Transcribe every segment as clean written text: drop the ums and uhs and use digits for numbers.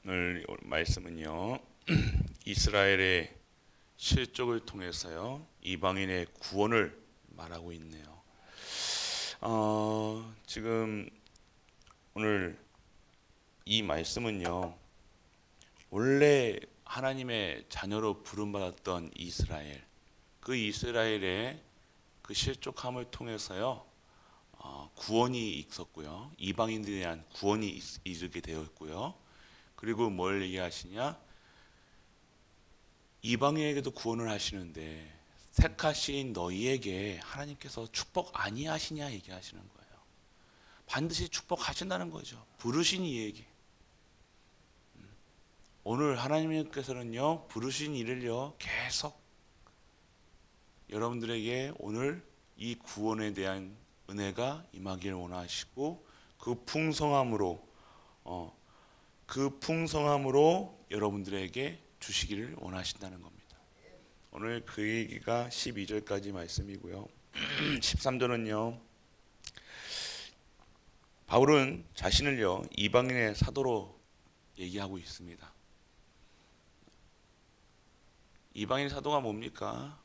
오늘 말씀은요. 이스라엘의 실족을 통해서요. 이방인의 구원을 말하고 있네요. 지금 오늘 이 말씀은요. 원래 하나님의 자녀로 부름받았던 이스라엘, 그 이스라엘의 그 실족함을 통해서요. 구원이 있었고요. 이방인들에 대한 구원이 이르게 되었고요. 그리고 뭘 얘기하시냐? 이방인에게도 구원을 하시는데 택하신 너희에게 하나님께서 축복 아니하시냐 얘기하시는 거예요. 반드시 축복하신다는 거죠. 부르신 이에게. 오늘 하나님께서는요, 부르신 이를요, 계속 여러분들에게 오늘 이 구원에 대한 은혜가 임하기를 원하시고 그 풍성함으로 여러분들에게 주시기를 원하신다는 겁니다. 오늘 그 얘기가 12절까지 말씀이고요. 13절은요. 바울은 자신을요 이방인의 사도로 얘기하고 있습니다. 이방인의 사도가 뭡니까?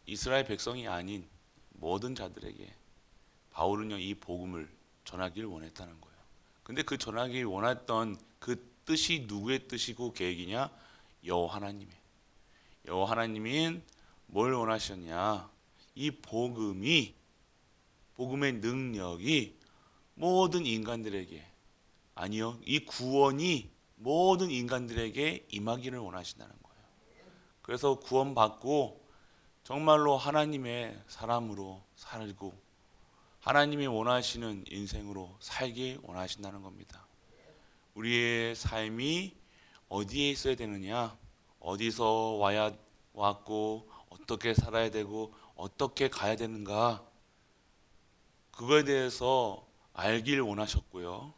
이스라엘 백성이 아닌 모든 자들에게 바울은요 이 복음을 전하기를 원했다는 거예요. 근데 그 전하기 원했던 그 뜻이 누구의 뜻이고 계획이냐? 여호와 하나님의. 여호와 하나님인 뭘 원하셨냐? 이 복음의 능력이 모든 인간들에게, 아니요, 이 구원이 모든 인간들에게 임하기를 원하신다는 거예요. 그래서 구원받고 정말로 하나님의 사람으로 살고 하나님이 원하시는 인생으로 살길 원하신다는 겁니다. 우리의 삶이 어디에 있어야 되느냐? 어디서 왔고 어떻게 살아야 되고 어떻게 가야 되는가? 그거에 대해서 알길 원하셨고요.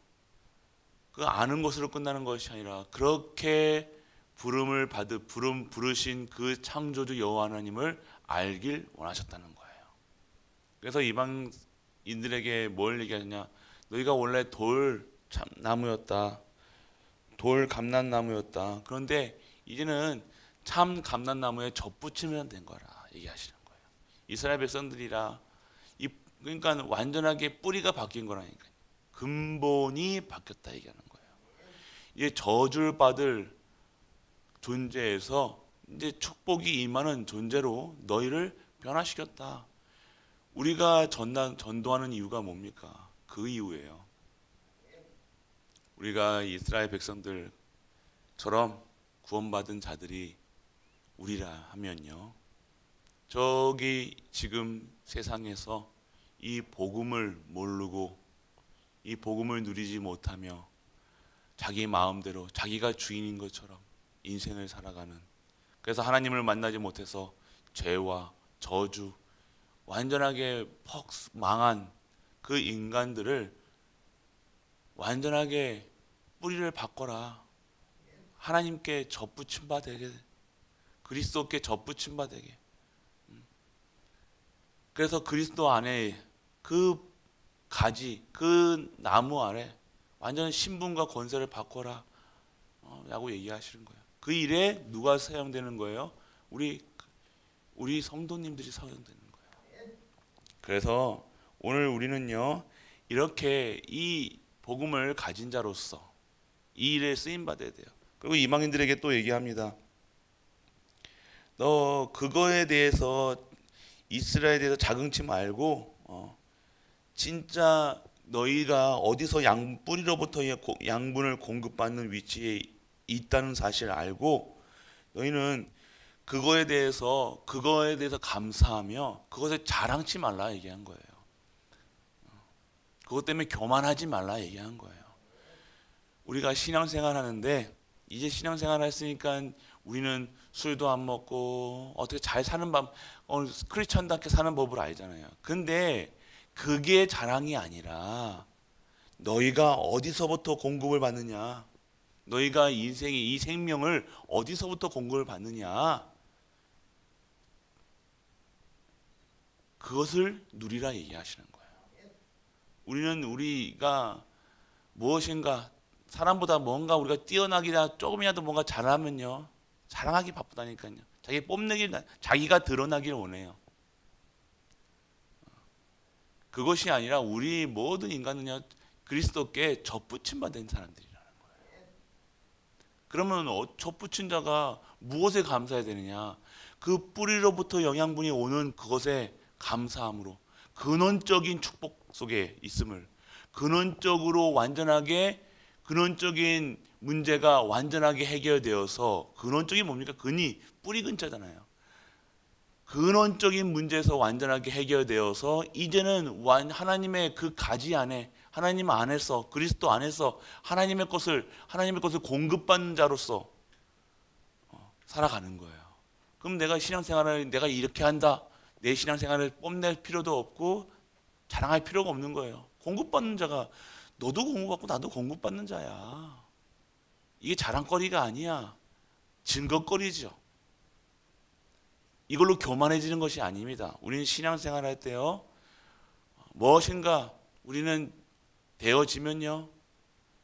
그 아는 것으로 끝나는 것이 아니라 그렇게 부르신 그 창조주 여호와 하나님을 알길 원하셨다는 거예요. 그래서 이방인들에게 뭘 얘기하느냐? 너희가 원래 돌 나무였다. 돌 감람나무였다. 그런데 이제는 참 감람나무에 젖붙이면 된 거라 얘기하시는 거예요. 이스라엘 백성들이라 그러니까 완전하게 뿌리가 바뀐 거라니까. 근본이 바뀌었다 얘기하는 거예요. 이제 저주를 받을 존재에서 이제 축복이 임하는 존재로 너희를 변화시켰다. 우리가 전도하는 이유가 뭡니까? 그 이유예요. 우리가 이스라엘 백성들처럼 구원받은 자들이 우리라 하면요. 저기 지금 세상에서 이 복음을 모르고 이 복음을 누리지 못하며 자기 마음대로 자기가 주인인 것처럼 인생을 살아가는, 그래서 하나님을 만나지 못해서 죄와 저주 완전하게 퍽 망한 그 인간들을 완전하게 뿌리를 바꿔라. 하나님께 젖붙임 바 되게, 그리스도께 젖붙임 바 되게. 그래서 그리스도 안에 그 가지, 그 나무 아래 완전 신분과 권세를 바꿔라 라고 얘기하시는 거예요. 그 일에 누가 사용되는 거예요? 우리 성도님들이 사용되는 거예요. 그래서 오늘 우리는요 이렇게 이 복음을 가진 자로서 이 일에 쓰임 받아야 돼요. 그리고 이방인들에게 또 얘기합니다. 너 그거에 대해서 이스라엘에 대해서 자긍치 말고 진짜 너희가 어디서 뿌리로부터 양분을 공급받는 위치에 있다는 사실을 알고 너희는 그거에 대해서 감사하며 그것에 자랑치 말라 얘기한 거예요. 그것 때문에 교만하지 말라 얘기한 거예요. 우리가 신앙생활 하는데 이제 신앙생활 했으니까 우리는 술도 안 먹고 어떻게 잘 사는 크리스천답게 사는 법을 알잖아요. 근데 그게 자랑이 아니라 너희가 어디서부터 공급을 받느냐, 너희가 이 생명을 어디서부터 공급을 받느냐, 그것을 누리라 얘기하시는 거예요. 우리가 무엇인가 사람보다 뭔가 우리가 뛰어나기나 조금이라도 뭔가 잘하면요, 자랑하기 바쁘다니까요. 자기 뽐내기, 자기가 드러나기를 원해요. 그것이 아니라 우리 모든 인간은요, 그리스도께 접붙임 받은 사람들이라는 거예요. 그러면 접붙인 자가 무엇에 감사해야 되느냐? 그 뿌리로부터 영양분이 오는 그것에 감사함으로, 근원적인 축복 속에 있음을, 근원적으로 완전하게, 근원적인 문제가 완전하게 해결되어서, 근원적인 뭡니까? 근이 뿌리 근자잖아요. 근원적인 문제에서 완전하게 해결되어서 이제는 하나님의 그 가지 안에, 하나님 안에서, 그리스도 안에서 하나님의 것을 공급받는 자로서 살아가는 거예요. 그럼 내가 신앙생활을 내가 이렇게 한다, 내 신앙생활을 뽐낼 필요도 없고 자랑할 필요가 없는 거예요. 공급받는 자가, 너도 공급받고 나도 공급받는 자야. 이게 자랑거리가 아니야. 증거거리죠. 이걸로 교만해지는 것이 아닙니다. 우리는 신앙생활 할 때요, 무엇인가 우리는 되어지면요,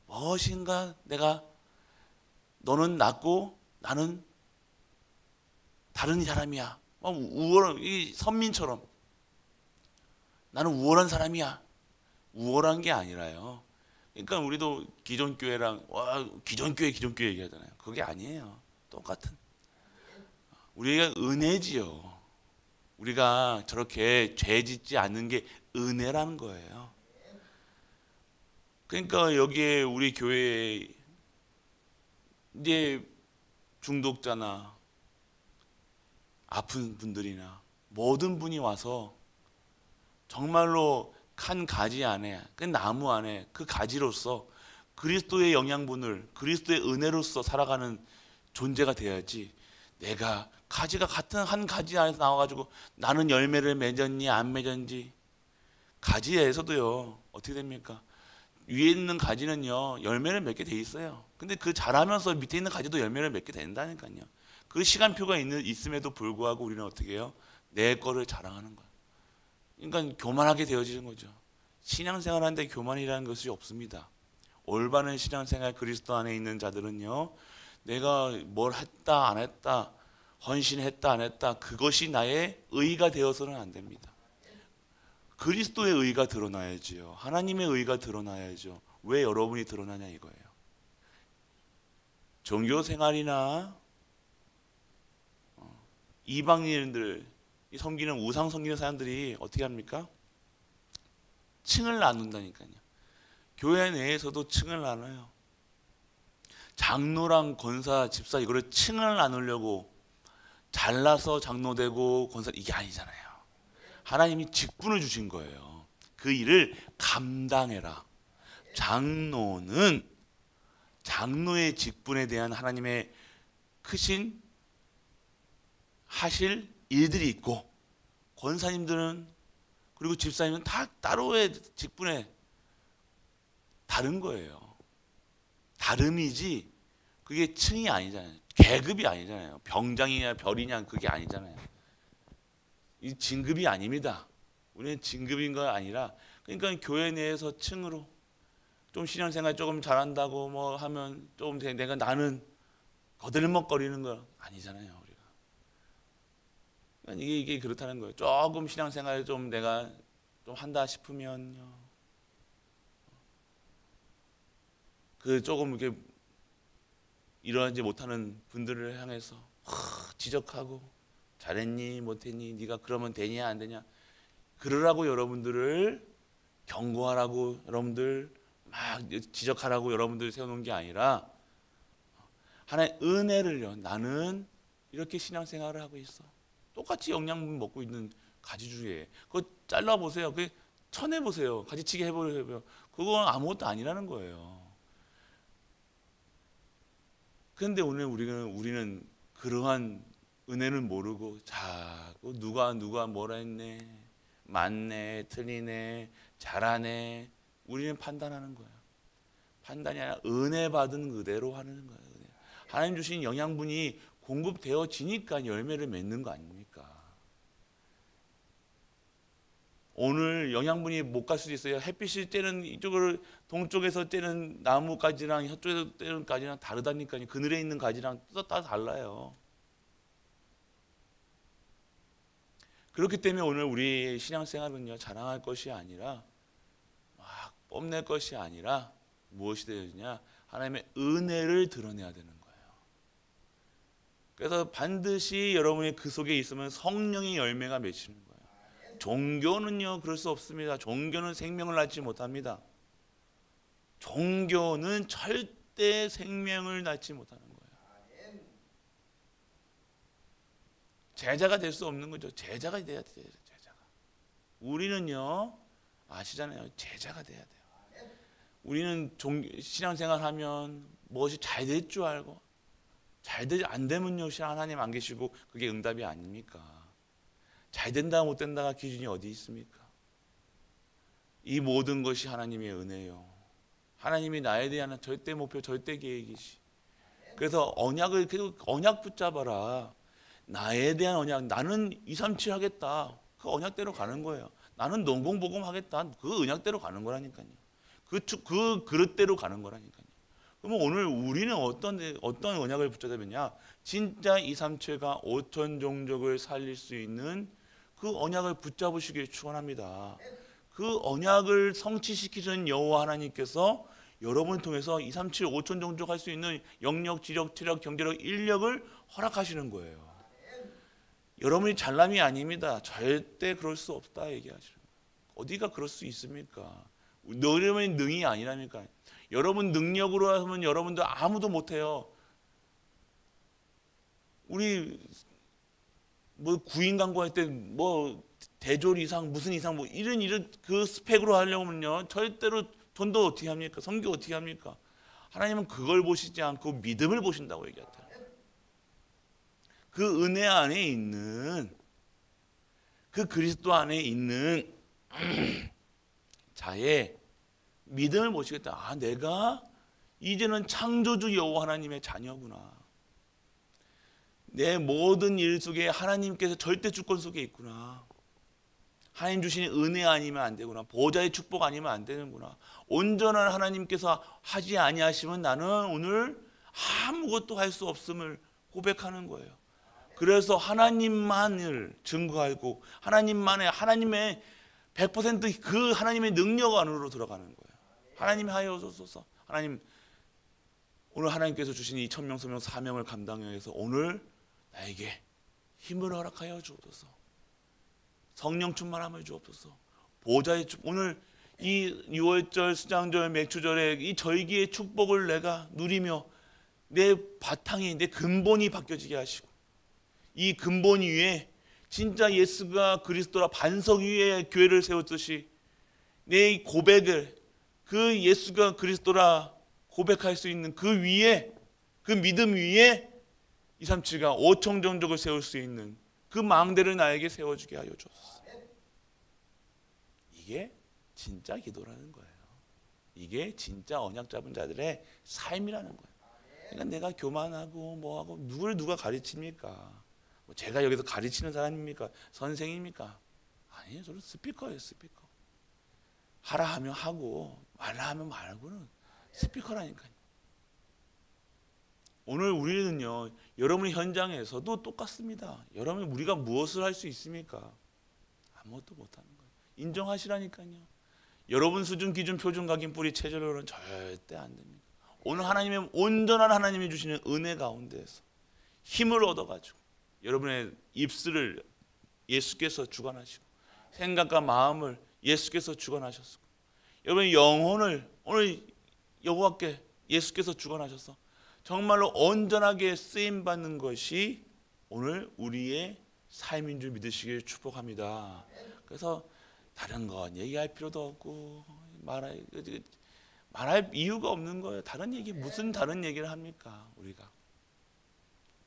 무엇인가 내가, 너는 낫고 나는 다른 사람이야. 우월한, 이 선민처럼 나는 우월한 사람이야. 우월한 게 아니라요. 그러니까 우리도 기존 교회랑 기존 교회 얘기하잖아요. 그게 아니에요. 똑같은. 우리가 은혜지요. 우리가 저렇게 죄 짓지 않는 게 은혜라는 거예요. 그러니까 여기에 우리 교회에 이제 중독자나 아픈 분들이나 모든 분이 와서 정말로 한 가지 안에, 그 나무 안에 그 가지로서 그리스도의 영양분을, 그리스도의 은혜로서 살아가는 존재가 돼야지, 내가 가지가 같은 한 가지 안에서 나와가지고 나는 열매를 맺었니 안 맺었니, 가지에서도요 어떻게 됩니까? 위에 있는 가지는요 열매를 맺게 돼 있어요. 근데 그 자라면서 밑에 있는 가지도 열매를 맺게 된다니까요. 그 시간표가 있음에도 불구하고 우리는 어떻게 해요? 내 거를 자랑하는 거예요. 그러니까 교만하게 되어지는 거죠. 신앙생활하는데 교만이라는 것이 없습니다. 올바른 신앙생활, 그리스도 안에 있는 자들은요, 내가 뭘 했다 안 했다, 헌신했다 안 했다, 그것이 나의 의가 되어서는 안 됩니다. 그리스도의 의가 드러나야지요. 하나님의 의가 드러나야죠. 왜 여러분이 드러나냐 이거예요. 종교생활이나 이방인들 섬기는, 우상 섬기는 사람들이 어떻게 합니까? 층을 나눈다니까요. 교회 내에서도 층을 나눠요. 장로랑 권사, 집사 이거를 층을 나누려고 잘나서 장로되고 권사, 이게 아니잖아요. 하나님이 직분을 주신 거예요. 그 일을 감당해라. 장로는 장로의 직분에 대한 하나님의 크신 하실 일들이 있고, 권사님들은, 그리고 집사님은 다 따로의 직분에 다른 거예요. 다름이지 그게 층이 아니잖아요. 계급이 아니잖아요. 병장이냐 별이냐 그게 아니잖아요. 이 진급이 아닙니다. 우리는 진급인 거 아니라, 그러니까 교회 내에서 층으로 좀 신앙생활 조금 잘한다고 뭐 하면 좀 나는 거들먹거리는 거 아니잖아요. 우리가. 그러니까 이게 그렇다는 거예요. 조금 신앙생활 좀 내가 좀 한다 싶으면요, 그 조금 이렇게 일어나지 못하는 분들을 향해서 지적하고, 잘했니 못했니, 네가 그러면 되냐 안 되냐, 그러라고 여러분들을 경고하라고, 여러분들 막 지적하라고 여러분들 세워놓은 게 아니라, 하나의 은혜를요, 나는 이렇게 신앙생활을 하고 있어, 똑같이 영양분 먹고 있는 가지주에 그거 잘라보세요. 그게 쳐내보세요. 가지치기 해보세요. 그건 아무것도 아니라는 거예요. 그런데 오늘 우리는 그러한 은혜를 모르고 자꾸 누가 뭐라 했네, 맞네, 틀리네, 잘하네, 우리는 판단하는 거예요. 판단이 아니라 은혜 받은 그대로 하는 거예요. 하나님 주신 영양분이 공급되어지니까 열매를 맺는 거 아닙니까? 오늘 영양분이 못 갈 수도 있어요. 햇빛이 쬐는 이쪽을 동쪽에서 쬐는 나무 가지랑 서쪽에서 쬐는 가지랑 다르다니까요. 그늘에 있는 가지랑 다 달라요. 그렇기 때문에 오늘 우리 신앙생활은요, 자랑할 것이 아니라 막 뽐낼 것이 아니라 무엇이 되어야 되냐? 하나님의 은혜를 드러내야 되는 거예요. 그래서 반드시 여러분이 그 속에 있으면 성령의 열매가 맺히는 거예요. 종교는요 그럴 수 없습니다. 종교는 생명을 낳지 못합니다. 종교는 절대 생명을 낳지 못하는 거예요. 제자가 될 수 없는 거죠. 제자가 돼야 돼요. 제자가. 우리는요 아시잖아요. 제자가 돼야 돼요. 우리는 신앙생활하면 무엇이 잘 될 줄 알고 잘 되지 안 되면요 하나님 안 계시고 그게 응답이 아닙니까? 잘 된다 못 된다가 기준이 어디 있습니까? 이 모든 것이 하나님의 은혜요. 하나님이 나에 대한 절대 목표, 절대 계획이시. 그래서 언약을 계속 언약 붙잡아라. 나에 대한 언약, 나는 237 하겠다. 그 언약대로 가는 거예요. 나는 농공복음 하겠다. 그 언약대로 가는 거라니까요. 그 그릇대로 가는 거라니까요. 그러면 오늘 우리는 어떤 언약을 붙잡느냐? 진짜 237과 5천 종족을 살릴 수 있는 그 언약을 붙잡으시길 축원합니다. 그 언약을 성취시키시는 여호와 하나님께서 여러분을 통해서 237, 5천 종족 할 수 있는 영력, 지력, 체력, 경제력, 인력을 허락하시는 거예요. 여러분이 잘남이 아닙니다. 절대 그럴 수 없다 얘기하시는 거예요. 어디가 그럴 수 있습니까? 여러분이 능이 아니라니까. 여러분 능력으로 하면 여러분들 아무도 못해요. 우리 뭐 구인 광고할 때 뭐 대졸 이상 무슨 이상 뭐 이런 그 스펙으로 하려면요 절대로 돈도 어떻게 합니까? 성교 어떻게 합니까? 하나님은 그걸 보시지 않고 믿음을 보신다고 얘기했다. 그 은혜 안에 있는 그 그리스도 안에 있는 자의 믿음을 보시겠다. 아, 내가 이제는 창조주 여호와 하나님의 자녀구나. 내 모든 일 속에 하나님께서 절대 주권 속에 있구나. 하나님 주시는 은혜 아니면 안 되구나. 보좌의 축복 아니면 안 되는구나. 온전한 하나님께서 하지 아니하시면 나는 오늘 아무것도 할 수 없음을 고백하는 거예요. 그래서 하나님만을 증거하고 하나님의 100% 그 하나님의 능력 안으로 들어가는 거예요. 하나님 하여주소서. 하나님 오늘 하나님께서 주신 이 천명 소명 사명을 감당하기 위해서 오늘 나에게 힘을 허락하여 주옵소서. 성령 충만함을 주옵소서. 보좌의 오늘 이 6월절 수장절 맥주절에 이 절기의 축복을 내가 누리며 내 바탕이 내 근본이 바뀌어지게 하시고 이 근본 위에 진짜 예수가 그리스도라 반석 위에 교회를 세웠듯이 내 고백을 그 예수가 그리스도라 고백할 수 있는 그 위에 그 믿음 위에 237가 5천 종족을 세울 수 있는 그 망대를 나에게 세워주게 하여 주옵소서. 이게 진짜 기도라는 거예요. 이게 진짜 언약 잡은 자들의 삶이라는 거예요. 그러니까 내가 교만하고 뭐하고 누가 가르칩니까? 뭐 제가 여기서 가르치는 사람입니까? 선생입니까? 아니에요. 저는 스피커예요. 스피커. 하라 하면 하고 말라 하면 말고는 스피커라니까요. 오늘 우리는요, 여러분의 현장에서도 똑같습니다. 여러분 우리가 무엇을 할 수 있습니까? 아무것도 못하는 거예요. 인정하시라니까요. 여러분 수준, 기준, 표준, 각인, 뿌리, 체절로는 절대 안 됩니다. 오늘 하나님의 온전한 하나님이 주시는 은혜 가운데에서 힘을 얻어가지고 여러분의 입술을 예수께서 주관하시고 생각과 마음을 예수께서 주관하셨고 여러분의 영혼을 오늘 여호와께 예수께서 주관하셔서 정말로 온전하게 쓰임받는 것이 오늘 우리의 삶인 줄 믿으시길 축복합니다. 그래서 다른 건 얘기할 필요도 없고 말할 이유가 없는 거예요. 다른 얘기 무슨 다른 얘기를 합니까? 우리가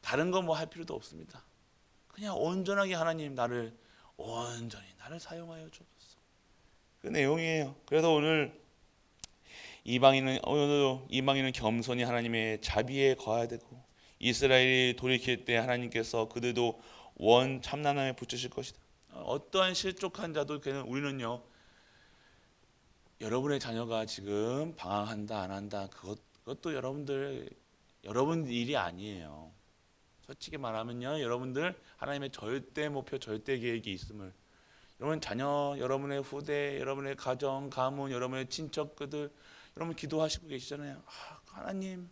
다른 거 뭐 할 필요도 없습니다. 그냥 온전하게 하나님 나를 온전히 나를 사용하여 주옵소서. 그 내용이에요. 그래서 오늘 이방인은 겸손히 하나님의 자비에 거해야 되고 이스라엘이 돌이킬 때 하나님께서 그들도 원 참나남에 붙이실 것이다. 어떠한 실족한 자도 우리는요, 여러분의 자녀가 지금 방황한다 안 한다, 그것도 여러분 일이 아니에요. 솔직히 말하면요, 여러분들 하나님의 절대 목표, 절대 계획이 있음을, 여러분 자녀, 여러분의 후대, 여러분의 가정, 가문, 여러분의 친척들, 여러분 기도하시고 계시잖아요. 하나님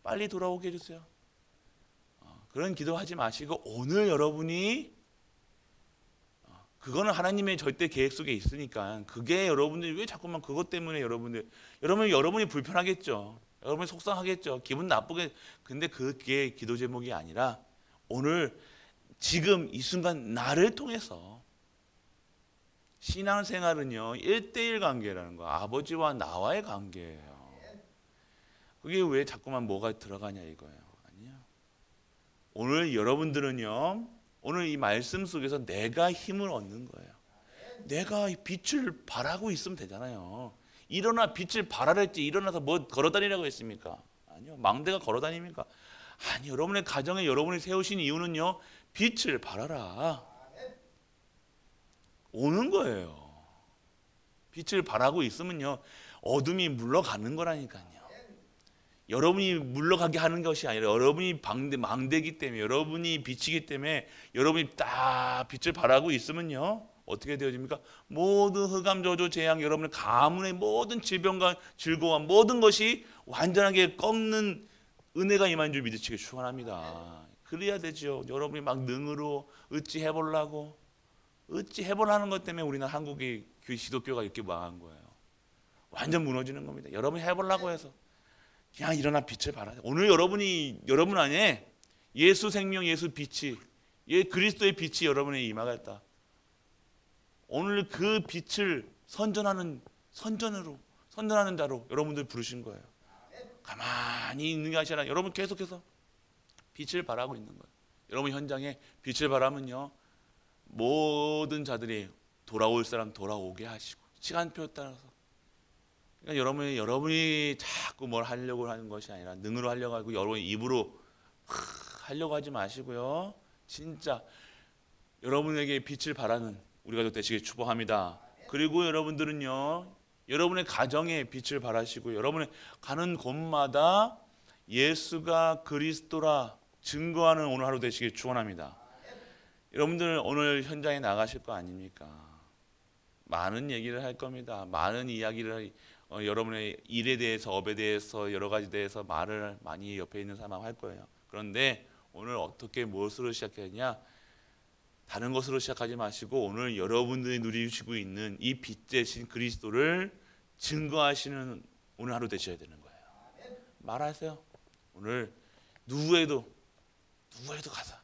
빨리 돌아오게 해주세요. 그런 기도하지 마시고 오늘 여러분이, 그거는 하나님의 절대 계획 속에 있으니까, 그게 여러분들이 왜 자꾸만 그것 때문에 여러분이 불편하겠죠. 여러분이 속상하겠죠. 기분 나쁘게. 근데 그게 기도 제목이 아니라 오늘 지금 이 순간 나를 통해서, 신앙생활은요 1대1 관계라는 거, 아버지와 나와의 관계예요. 그게 왜 자꾸만 뭐가 들어가냐 이거예요. 아니요. 오늘 여러분들은요, 오늘 이 말씀 속에서 내가 힘을 얻는 거예요. 내가 빛을 발하고 있으면 되잖아요. 일어나 빛을 발하랬지 일어나서 뭐 걸어다니라고 했습니까? 아니요. 망대가 걸어다닙니까? 아니, 여러분의 가정에 여러분이 세우신 이유는요, 빛을 발하라 오는 거예요. 빛을 발하고 있으면요, 어둠이 물러가는 거라니까요. 여러분이 물러가게 하는 것이 아니라 여러분이 망대기 때문에, 여러분이 빛이기 때문에, 여러분이 딱 빛을 발하고 있으면요, 어떻게 되어집니까? 모든 흑암, 저주, 재앙, 여러분의 가문의 모든 질병과 즐거움, 모든 것이 완전하게 꺾는 은혜가 임한 줄 믿으시기 축원합니다. 그래야 되죠. 여러분이 막 능으로 어찌 해보려고, 어찌 해보라는 것 때문에 우리는 한국의 기독교가 이렇게 망한 거예요. 완전 무너지는 겁니다. 여러분이 해보려고 해서 그냥 일어나 빛을 발하자. 오늘 여러분 안에 예수 생명, 예수 빛이, 그리스도의 빛이 여러분의 임하겠다. 오늘 그 빛을 선전하는 자로 여러분들 부르신 거예요. 가만히 있는 게 아니라 여러분 계속해서 빛을 발하고 있는 거예요. 여러분 현장에 빛을 발하면요, 모든 자들이 돌아올 사람 돌아오게 하시고, 시간표에 따라서. 그러니까 여러분이 자꾸 뭘 하려고 하는 것이 아니라 능으로 하려고 하고, 여러분이 입으로 하려고 하지 마시고요, 진짜 여러분에게 빛을 발하는 우리 가족 되시길 축복합니다. 그리고 여러분들은요, 여러분의 가정에 빛을 발하시고, 여러분의 가는 곳마다 예수가 그리스도라 증거하는 오늘 하루 되시길 축원합니다. 여러분들 오늘 현장에 나가실 거 아닙니까? 많은 얘기를 할 겁니다. 많은 이야기를, 여러분의 일에 대해서, 업에 대해서, 여러 가지 대해서 말을 많이 옆에 있는 사람하고 할 거예요. 그런데 오늘 어떻게 무엇으로 시작했냐? 다른 것으로 시작하지 마시고 오늘 여러분들이 누리시고 있는 이 빛 대신 그리스도를 증거하시는 오늘 하루 되셔야 되는 거예요. 말하세요. 오늘 누구에도 가서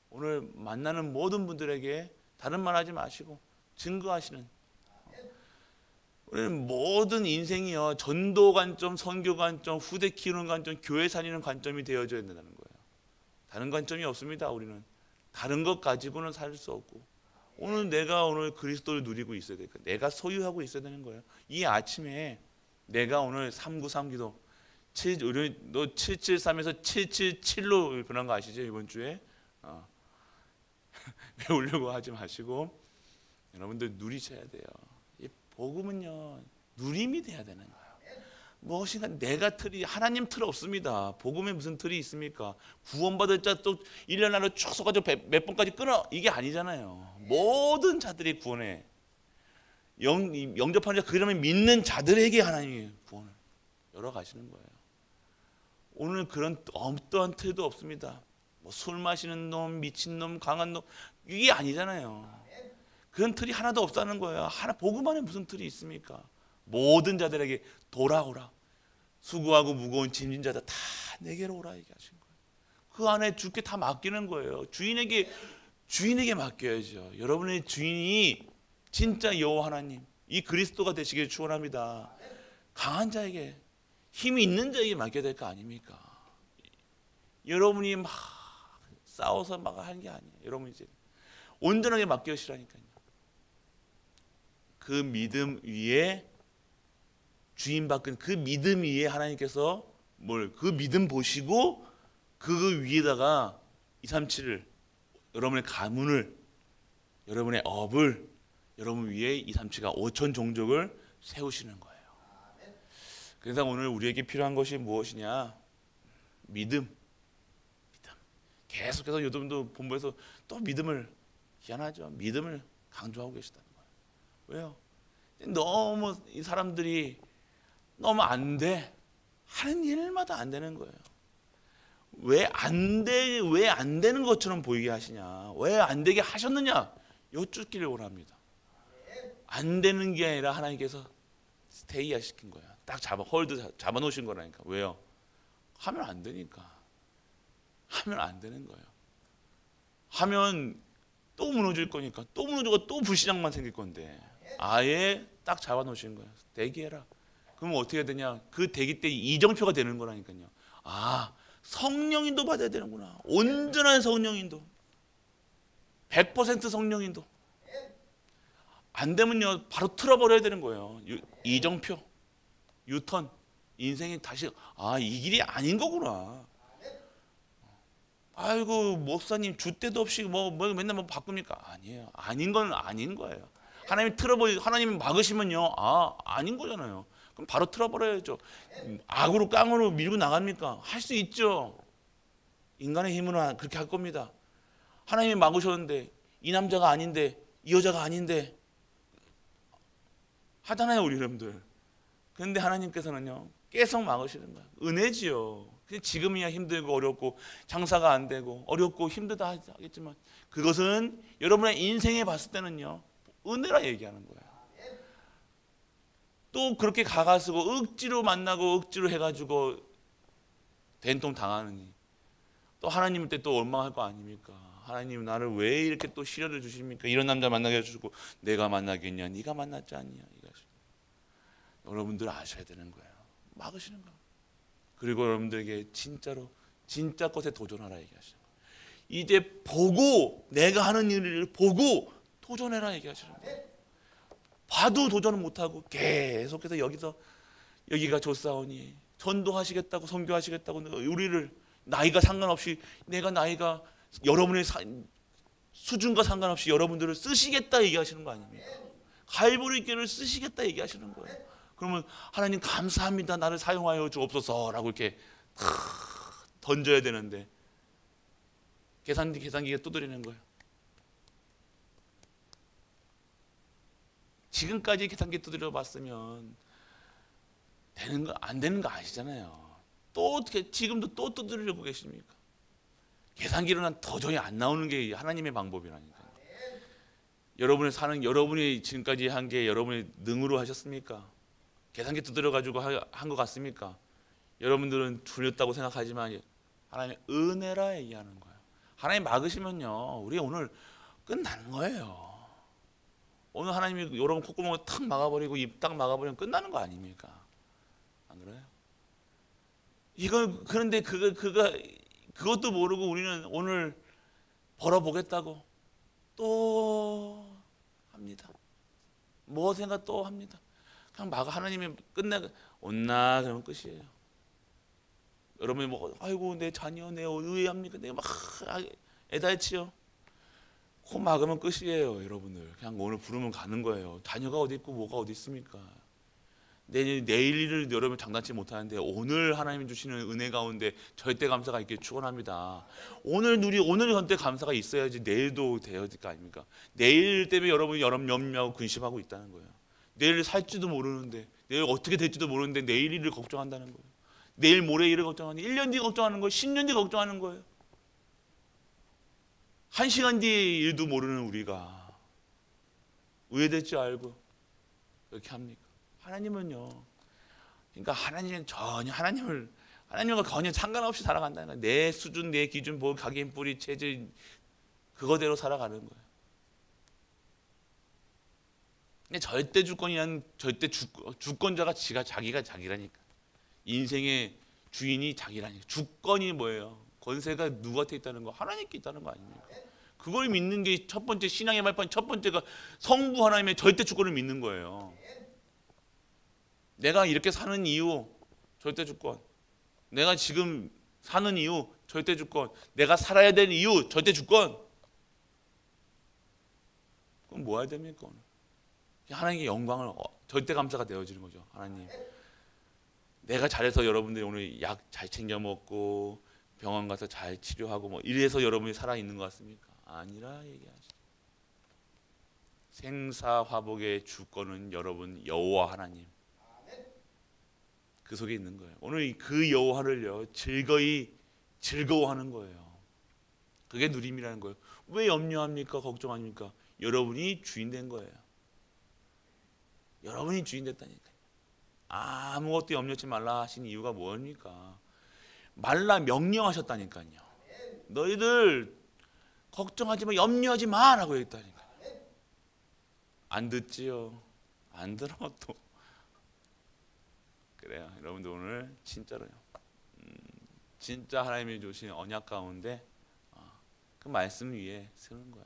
오늘 만나는 모든 분들에게 다른 말 하지 마시고 증거하시는, 우리는 모든 인생이요, 전도 관점, 선교 관점, 후대 키우는 관점, 교회 살리는 관점이 되어져야 된다는 거예요. 다른 관점이 없습니다. 우리는 다른 것 가지고는 살 수 없고, 내가 오늘 그리스도를 누리고 있어야 되니까, 내가 소유하고 있어야 되는 거예요. 이 아침에 내가 오늘 393 기도, 너 773에서 777로 변한 거 아시죠? 이번 주에 외우려고 하지 마시고 여러분들 누리셔야 돼요. 이 복음은요, 누림이 돼야 되는 거예요. 무엇인가 내가 하나님 틀 없습니다. 복음에 무슨 틀이 있습니까? 구원받을 자 또 1년 안에 쭉 서가지고 몇 번까지 끊어, 이게 아니잖아요. 모든 자들이 구원해. 영접하는 자, 그러면 믿는 자들에게 하나님이 구원을 열어가시는 거예요. 오늘 그런 어떠한 틀도 없습니다. 뭐 술 마시는 놈, 미친놈, 강한 놈, 이게 아니잖아요. 그런 틀이 하나도 없다는 거예요. 복음 안에 무슨 틀이 있습니까? 모든 자들에게 돌아오라. 수고하고 무거운 짐진 자들 다 내게로 오라 얘기하신 거예요. 그 안에 주께 다 맡기는 거예요. 주인에게 맡겨야죠. 여러분의 주인이 진짜 여호와 하나님, 이 그리스도가 되시길 축원합니다. 강한 자에게, 힘이 있는 자에게 맡겨야 될 거 아닙니까? 여러분이 막 싸워서 막 하는 게 아니에요. 여러분 이제 온전하게 맡겨시라니까요. 그 믿음 위에, 주인받은 그 믿음 위에 하나님께서 그 믿음 보시고 그 위에다가 237을, 여러분의 가문을 여러분의 업을 여러분 위에 이삼치가 5천 종족을 세우시는 거예요. 그래서 오늘 우리에게 필요한 것이 무엇이냐? 믿음. 계속해서 요즘도 본부에서 또 믿음을, 희한하죠. 믿음을 강조하고 계시다는 거예요. 왜요? 너무 이 사람들이 너무 안 돼. 하는 일마다 안 되는 거예요. 왜 안 되는 것처럼 보이게 하시냐? 왜 안 되게 하셨느냐? 여쭙기를 원합니다. 안 되는 게 아니라 하나님께서 스테이야 시킨 거야. 딱 홀드 잡아 놓으신 거라니까. 왜요? 하면 안 되니까. 하면 안 되는 거예요. 하면 또 무너질 거니까. 또 무너지고 또 불시장만 생길 건데 아예 딱 잡아 놓으신 거예요. 대기해라. 그럼 어떻게 되냐? 그 대기 때 이정표가 되는 거라니까요. 아, 성령인도 받아야 되는구나. 온전한 성령인도, 100% 성령인도. 안 되면요 바로 틀어버려야 되는 거예요. 이정표, 유턴. 인생이 다시 이 길이 아닌 거구나. 아이고 목사님 주 때도 없이 뭐 맨날 뭐 바꿉니까? 아니에요. 아닌 건 아닌 거예요. 하나님이 하나님이 막으시면요 아닌 거잖아요. 그럼 바로 틀어버려야죠. 악으로 깡으로 밀고 나갑니까? 할 수 있죠. 인간의 힘으로 그렇게 할 겁니다. 하나님이 막으셨는데 이 남자가 아닌데 이 여자가 아닌데 하잖아요 우리 여러분들. 그런데 하나님께서는요 계속 막으시는 거예요. 은혜지요. 지금이야 힘들고 어렵고 장사가 안 되고 어렵고 힘들다 하겠지만 그것은 여러분의 인생에 봤을 때는요 은혜라 얘기하는 거예요. 또 그렇게 가가지고 억지로 만나고 억지로 해가지고 된통 당하느니 또 하나님 때 또 원망할 거 아닙니까? 하나님 나를 왜 이렇게 또 시련을 주십니까? 이런 남자 만나게 해주고 내가 만나겠냐? 네가 만났지 않냐? 여러분들 아셔야 되는 거예요. 막으시는 거예요. 그리고 여러분들에게 진짜로 진짜 것에 도전하라 얘기하시는 거예요. 이제 보고 내가 하는 일을 보고 도전해라 얘기하시는 거예요. 봐도 도전을 못하고 계속해서 여기가 좋사오니 전도하시겠다고 선교하시겠다고 우리를 나이가 상관없이 내가 나이가 여러분의 수준과 상관없이 여러분들을 쓰시겠다 얘기하시는 거 아닙니까? 갈보리 교회를 쓰시겠다 얘기하시는 거예요. 그러면 하나님 감사합니다. 나를 사용하여 주옵소서라고 이렇게 던져야 되는데 계산기가 두드리는 거예요. 지금까지 계산기 두드려 봤으면 되는 거 안 되는 거 아시잖아요. 또 어떻게 지금도 또 두드리려고 계십니까? 계산기로는 도저히 안 나오는 게 하나님의 방법이라니까요. 여러분이 지금까지 한 게 여러분의 능으로 하셨습니까? 계산기 두드려 가지고 한 것 같습니까? 여러분들은 줄였다고 생각하지만 하나님의 은혜라 얘기하는 거예요. 하나님 막으시면요 우리 오늘 끝나는 거예요. 오늘 하나님이 여러분 콧구멍을 탁 막아버리고 입 딱 막아버리면 끝나는 거 아닙니까? 안 그래요? 그런데 그것도 모르고 우리는 오늘 벌어보겠다고 또 합니다. 뭐 생각 또 합니다. 그냥 하나님이 온나 그러면 끝이에요. 여러분이 뭐 아이고 내 자녀 내 의외합니까? 내가 막 애달치요. 코 막으면 끝이에요, 여러분들. 그냥 오늘 부르면 가는 거예요. 자녀가 어디 있고 뭐가 어디 있습니까? 내일 일을 여러분 장난치 못하는데 오늘 하나님이 주시는 은혜 가운데 절대 감사가 있길 축원합니다. 오늘 현대 감사가 있어야지 내일도 돼야 될 거 아닙니까? 내일 때문에 여러분이 염려하고 근심하고 있다는 거예요. 내일 살지도 모르는데 내일 어떻게 될지도 모르는데 내일 일을 걱정한다는 거예요. 내일 모레 일을 걱정하는 1년 뒤 걱정하는 거예요. 10년 뒤 걱정하는 거예요. 1시간 뒤의 일도 모르는 우리가 왜 될 줄 알고 그렇게 합니까? 하나님은요. 그러니까 하나님은 하나님과 전혀 상관없이 살아간다는 거예요. 내 수준, 내 기준, 각인, 뿌리, 체질 그거대로 살아가는 거예요. 근데 절대 주권이란 주권자가 자기가 자기라니까. 인생의 주인이 자기라니까. 주권이 뭐예요? 권세가 누구한테 있다는 거? 하나님께 있다는 거 아닙니까? 그걸 믿는 게 첫 번째 신앙의 발판 첫 번째가 성부 하나님의 절대 주권을 믿는 거예요. 내가 이렇게 사는 이유 절대 주권. 내가 지금 사는 이유 절대 주권. 내가 살아야 되는 이유 절대 주권. 그럼 뭐 해야 됩니까? 오늘 하나님께 영광을 절대 감사가 되어지는 거죠. 하나님, 내가 잘해서 여러분들이 오늘 약 잘 챙겨 먹고 병원 가서 잘 치료하고 뭐 이래서 여러분이 살아 있는 것 같습니까? 아니라 얘기하시죠. 생사화복의 주권은 여러분 여호와 하나님, 그 속에 있는 거예요. 오늘 그 여호와를요 즐거이 즐거워하는 거예요. 그게 누림이라는 거예요. 왜 염려합니까? 걱정합니까? 여러분이 주인 된 거예요. 여러분이 주인 됐다니까요. 아무것도 염려치 말라 하신 이유가 뭡니까? 말라 명령하셨다니까요. 너희들 걱정하지 마, 염려하지 마라고 했다니까요. 안 듣지요. 안 들어 또. 그래요. 여러분들 오늘 진짜로요. 진짜 하나님이 주신 언약 가운데 그 말씀 위에 서는 거예요.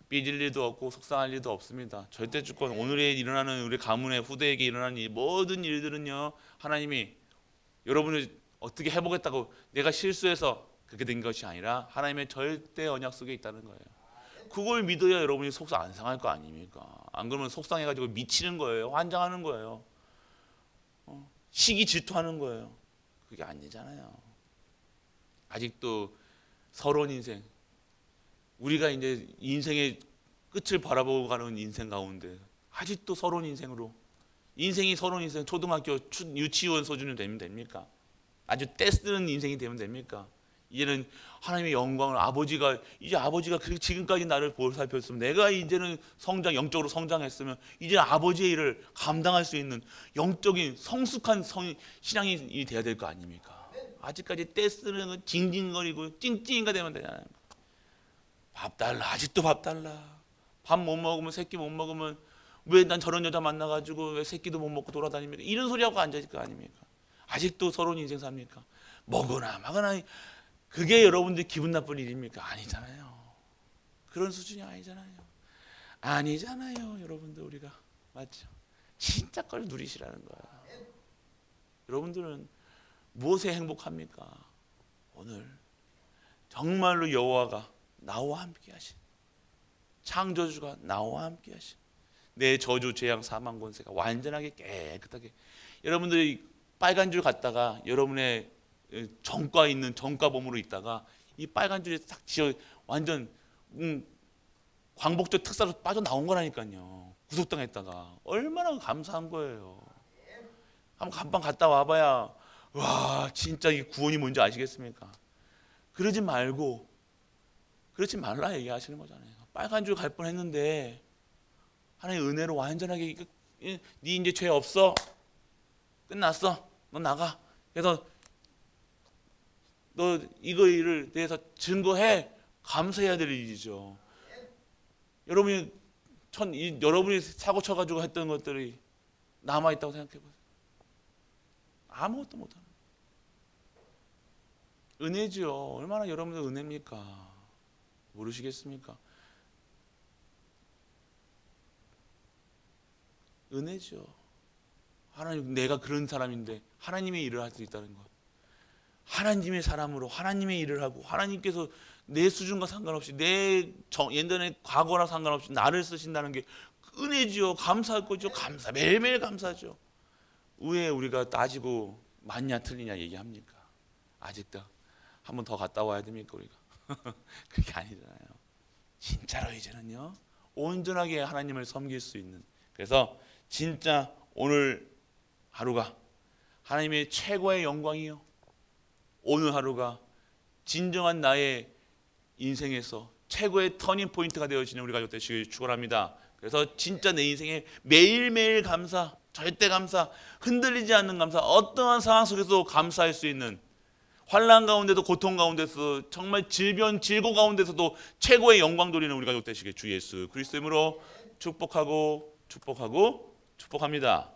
삐질 일도 없고 속상할 일도 없습니다. 절대 주권, 오늘에 일어나는 우리 가문의 후대에게 일어나는 이 모든 일들은요, 하나님이 여러분을 어떻게 해보겠다고 내가 실수해서 그렇게 된 것이 아니라 하나님의 절대 언약 속에 있다는 거예요. 그걸 믿어야 여러분이 속상 안 상할 거 아닙니까? 안 그러면 속상해가지고 미치는 거예요. 환장하는 거예요. 시기 질투하는 거예요. 그게 아니잖아요. 아직도 서러운 인생, 우리가 이제 인생의 끝을 바라보고 가는 인생 가운데 아직도 서러운 인생으로, 인생이 서러운 인생, 초등학교 유치원 수준이 되면 됩니까? 아주 떼쓰는 인생이 되면 됩니까? 이제는 하나님의 영광을 아버지가 지금까지 나를 보살폈으면, 내가 이제는 영적으로 성장했으면 이제 아버지의 일을 감당할 수 있는 영적인 성숙한 신앙이 돼야 될 거 아닙니까? 아직까지 떼쓰는 징징거리고 찡찡이가 되면 되잖아요. 밥 달라, 아직도 밥 달라. 밥 못 먹으면, 새끼 못 먹으면 왜 난 저런 여자 만나가지고 왜 새끼도 못 먹고 돌아다닙니까? 이런 소리하고 앉아있을 거 아닙니까? 아직도 서러운 인생 삽니까? 먹으나 마거나. 그게 여러분들 기분 나쁜 일입니까? 아니잖아요. 그런 수준이 아니잖아요. 아니잖아요. 여러분들 우리가 맞죠? 진짜 걸 누리시라는 거예요. 여러분들은 무엇에 행복합니까? 오늘 정말로 여호와가 나와 함께 하신, 창조주가 나와 함께 하신, 내 저주 재앙 사망 권세가 완전하게 깨끗하게, 여러분들이 빨간 줄 갔다가 여러분의 정과 있는 정과범으로 있다가 이 빨간 줄이 딱 지어 완전 광복절 특사로 빠져나온 거라니까요. 구속당했다가 얼마나 감사한 거예요. 한번 간방 갔다 와봐야 와 진짜 이 구원이 뭔지 아시겠습니까? 그러지 말라 얘기하시는 거잖아요. 빨간 줄 갈 뻔했는데 하나님의 은혜로 완전하게 네 이제 죄 없어, 끝났어, 너 나가. 그래서 너 이거 일을 대해서 증거해. 감사해야 될 일이죠. 여러분이 사고 쳐가지고 했던 것들이 남아 있다고 생각해 보세요. 아무것도 못하는 은혜죠. 얼마나 여러분들 은혜입니까? 모르시겠습니까? 은혜죠. 하나님, 내가 그런 사람인데 하나님의 일을 할 수 있다는 것, 하나님의 사람으로 하나님의 일을 하고, 하나님께서 내 수준과 상관없이 내 옛날의 과거나 상관없이 나를 쓰신다는 게 은혜죠. 감사할 거죠. 매일매일 감사하죠. 왜 우리가 따지고 맞냐 틀리냐 얘기합니까? 아직도 한 번 더 갔다 와야 됩니까 우리가? 그게 아니잖아요. 진짜로 이제는요 온전하게 하나님을 섬길 수 있는, 그래서 진짜 오늘 하루가 하나님의 최고의 영광이요, 오늘 하루가 진정한 나의 인생에서 최고의 터닝 포인트가 되어지는 우리 가족 되시길 축원합니다. 그래서 진짜 내 인생에 매일매일 감사, 절대 감사, 흔들리지 않는 감사, 어떠한 상황 속에서도 감사할 수 있는, 환난 가운데도 고통 가운데서 정말 질병 질고 가운데서도 최고의 영광 돌리는 우리 가족 되시길 주 예수 그리스도 이름으로 축복합니다.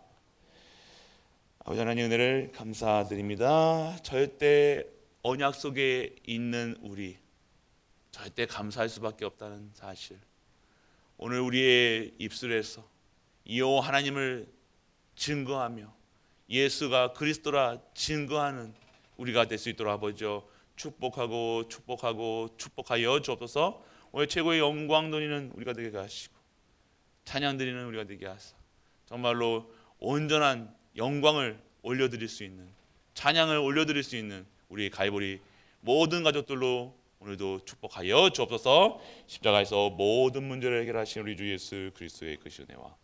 아버지 하나님 은혜를 감사드립니다. 절대 언약 속에 있는 우리, 절대 감사할 수밖에 없다는 사실, 오늘 우리의 입술에서 여호와 하나님을 증거하며 예수가 그리스도라 증거하는 우리가 될 수 있도록 아버지 축복하여 주옵소서. 오늘 최고의 영광 돌리는 우리가 되게 하시고 찬양 드리는 우리가 되게 하사 정말로 온전한 영광을 올려드릴 수 있는, 찬양을 올려드릴 수 있는 우리 갈보리 모든 가족들로 오늘도 축복하여 주옵소서. 십자가에서 모든 문제를 해결하신 우리 주 예수 그리스도의 그 은혜와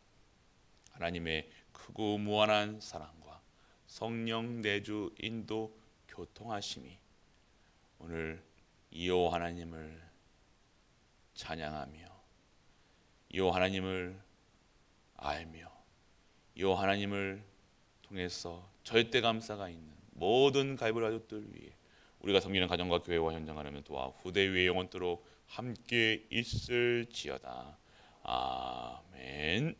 하나님의 크고 무한한 사랑과 성령 내주 인도 교통하심이 오늘 이호 하나님을 찬양하며 이호 하나님을 알며 이호 하나님을 통해서 절대 감사가 있는 모든 갈보리 가족들 위해 우리가 섬기는 가정과 교회와 현장 하나님 도와 후대 위에 영원토록 함께 있을지어다. 아멘.